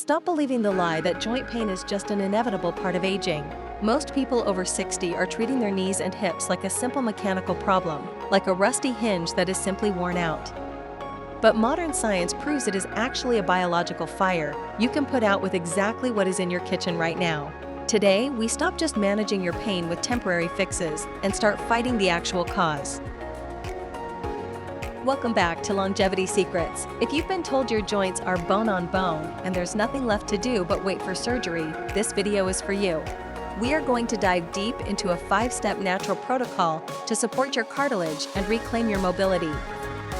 Stop believing the lie that joint pain is just an inevitable part of aging. Most people over 60 are treating their knees and hips like a simple mechanical problem, like a rusty hinge that is simply worn out. But modern science proves it is actually a biological fire you can put out with exactly what is in your kitchen right now. Today, we stop just managing your pain with temporary fixes and start fighting the actual cause. Welcome back to Longevity Secrets. If you've been told your joints are bone on bone and there's nothing left to do but wait for surgery, this video is for you. We are going to dive deep into a 5-step natural protocol to support your cartilage and reclaim your mobility.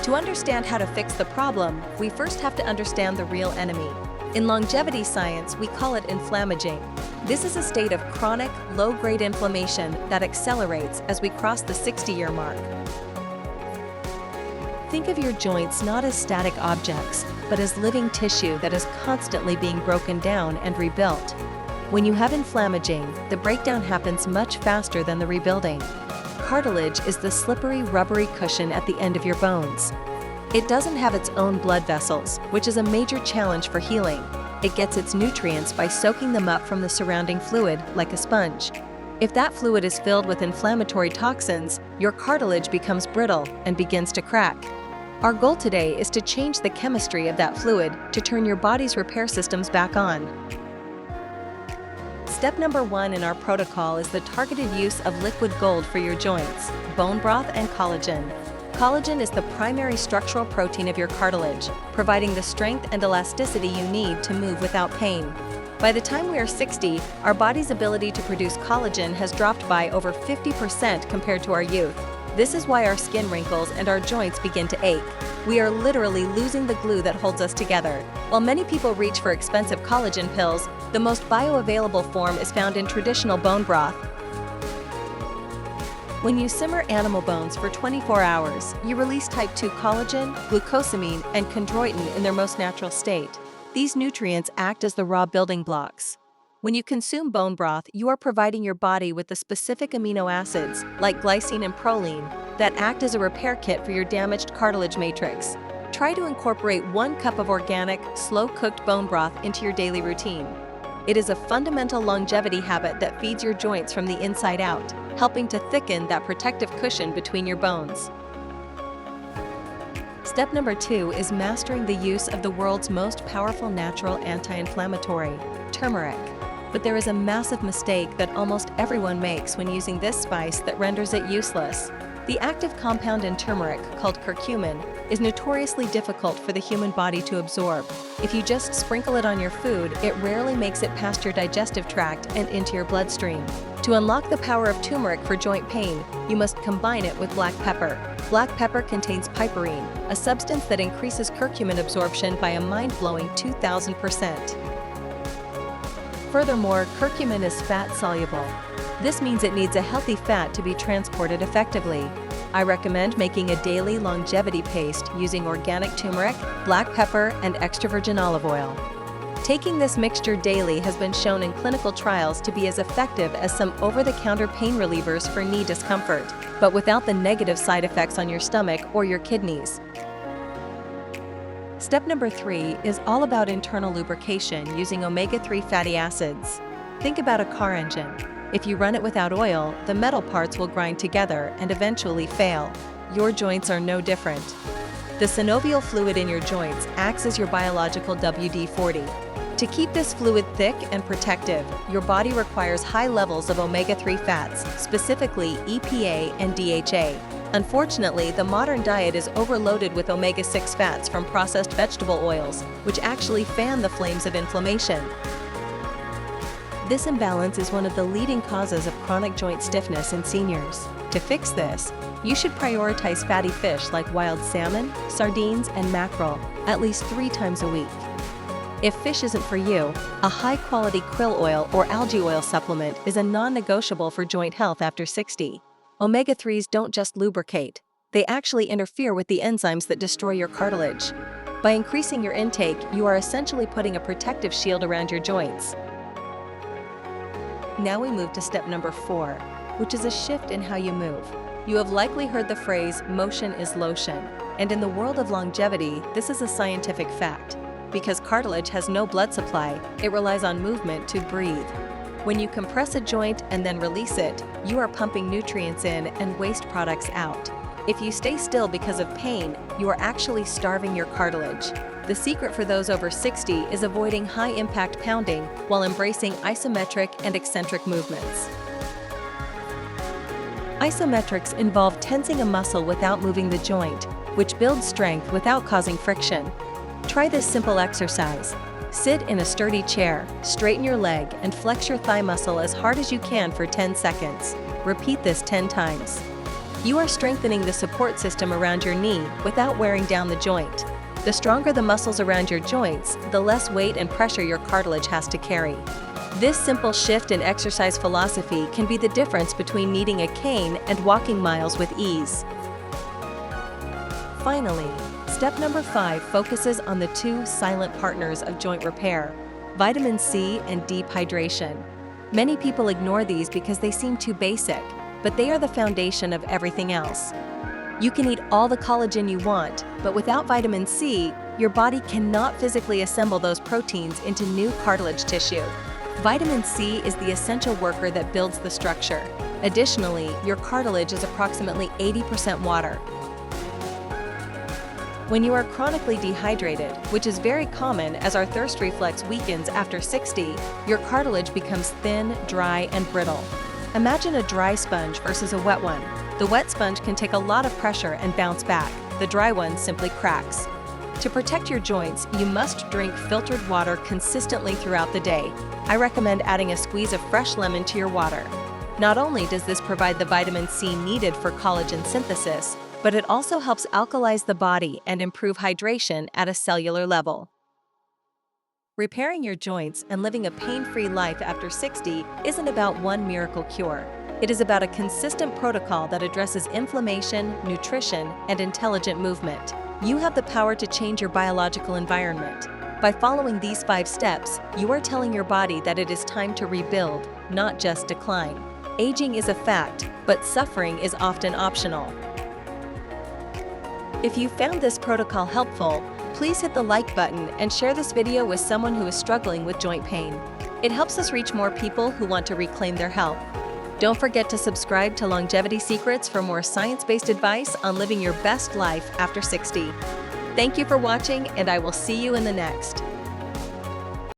To understand how to fix the problem, we first have to understand the real enemy. In longevity science, we call it inflammaging. This is a state of chronic, low-grade inflammation that accelerates as we cross the 60-year mark. Think of your joints not as static objects, but as living tissue that is constantly being broken down and rebuilt. When you have inflammaging, the breakdown happens much faster than the rebuilding. Cartilage is the slippery, rubbery cushion at the end of your bones. It doesn't have its own blood vessels, which is a major challenge for healing. It gets its nutrients by soaking them up from the surrounding fluid, like a sponge. If that fluid is filled with inflammatory toxins, your cartilage becomes brittle and begins to crack. Our goal today is to change the chemistry of that fluid to turn your body's repair systems back on. Step number 1 in our protocol is the targeted use of liquid gold for your joints, bone broth and collagen. Collagen is the primary structural protein of your cartilage, providing the strength and elasticity you need to move without pain. By the time we are 60, our body's ability to produce collagen has dropped by over 50% compared to our youth. This is why our skin wrinkles and our joints begin to ache. We are literally losing the glue that holds us together. While many people reach for expensive collagen pills, the most bioavailable form is found in traditional bone broth. When you simmer animal bones for 24 hours, you release type 2 collagen, glucosamine, and chondroitin in their most natural state. These nutrients act as the raw building blocks. When you consume bone broth, you are providing your body with the specific amino acids, like glycine and proline, that act as a repair kit for your damaged cartilage matrix. Try to incorporate 1 cup of organic, slow-cooked bone broth into your daily routine. It is a fundamental longevity habit that feeds your joints from the inside out, helping to thicken that protective cushion between your bones. Step number 2 is mastering the use of the world's most powerful natural anti-inflammatory, turmeric. But there is a massive mistake that almost everyone makes when using this spice that renders it useless. The active compound in turmeric, called curcumin, is notoriously difficult for the human body to absorb. If you just sprinkle it on your food, it rarely makes it past your digestive tract and into your bloodstream. To unlock the power of turmeric for joint pain, you must combine it with black pepper. Black pepper contains piperine, a substance that increases curcumin absorption by a mind-blowing 2,000%. Furthermore, curcumin is fat-soluble. This means it needs a healthy fat to be transported effectively. I recommend making a daily longevity paste using organic turmeric, black pepper, and extra virgin olive oil. Taking this mixture daily has been shown in clinical trials to be as effective as some over-the-counter pain relievers for knee discomfort, but without the negative side effects on your stomach or your kidneys. Step number 3 is all about internal lubrication using omega-3 fatty acids. Think about a car engine. If you run it without oil, the metal parts will grind together and eventually fail. Your joints are no different. The synovial fluid in your joints acts as your biological WD-40. To keep this fluid thick and protective, your body requires high levels of omega-3 fats, specifically EPA and DHA. Unfortunately, the modern diet is overloaded with omega-6 fats from processed vegetable oils, which actually fan the flames of inflammation. This imbalance is one of the leading causes of chronic joint stiffness in seniors. To fix this, you should prioritize fatty fish like wild salmon, sardines, and mackerel at least 3 times a week. If fish isn't for you, a high-quality krill oil or algae oil supplement is a non-negotiable for joint health after 60. Omega-3s don't just lubricate, they actually interfere with the enzymes that destroy your cartilage. By increasing your intake, you are essentially putting a protective shield around your joints. Now we move to step number 4, which is a shift in how you move. You have likely heard the phrase, motion is lotion, and in the world of longevity, this is a scientific fact. Because cartilage has no blood supply, it relies on movement to breathe. When you compress a joint and then release it, you are pumping nutrients in and waste products out. If you stay still because of pain, you are actually starving your cartilage. The secret for those over 60 is avoiding high-impact pounding while embracing isometric and eccentric movements. Isometrics involve tensing a muscle without moving the joint, which builds strength without causing friction. Try this simple exercise. Sit in a sturdy chair, straighten your leg, and flex your thigh muscle as hard as you can for 10 seconds. Repeat this 10 times. You are strengthening the support system around your knee without wearing down the joint. The stronger the muscles around your joints, the less weight and pressure your cartilage has to carry. This simple shift in exercise philosophy can be the difference between needing a cane and walking miles with ease. Finally, step number 5 focuses on the two silent partners of joint repair: vitamin C and deep hydration. Many people ignore these because they seem too basic, but they are the foundation of everything else. You can eat all the collagen you want, but without vitamin C, your body cannot physically assemble those proteins into new cartilage tissue. Vitamin C is the essential worker that builds the structure. Additionally, your cartilage is approximately 80% water. When you are chronically dehydrated, which is very common as our thirst reflex weakens after 60, your cartilage becomes thin, dry, and brittle. Imagine a dry sponge versus a wet one. The wet sponge can take a lot of pressure and bounce back. The dry one simply cracks. To protect your joints, you must drink filtered water consistently throughout the day. I recommend adding a squeeze of fresh lemon to your water. Not only does this provide the vitamin C needed for collagen synthesis, but it also helps alkalize the body and improve hydration at a cellular level. Repairing your joints and living a pain-free life after 60 isn't about one miracle cure. It is about a consistent protocol that addresses inflammation, nutrition, and intelligent movement. You have the power to change your biological environment. By following these 5 steps, you are telling your body that it is time to rebuild, not just decline. Aging is a fact, but suffering is often optional. If you found this protocol helpful, please hit the like button and share this video with someone who is struggling with joint pain. It helps us reach more people who want to reclaim their health. Don't forget to subscribe to Longevity Secrets for more science-based advice on living your best life after 60. Thank you for watching, and I will see you in the next.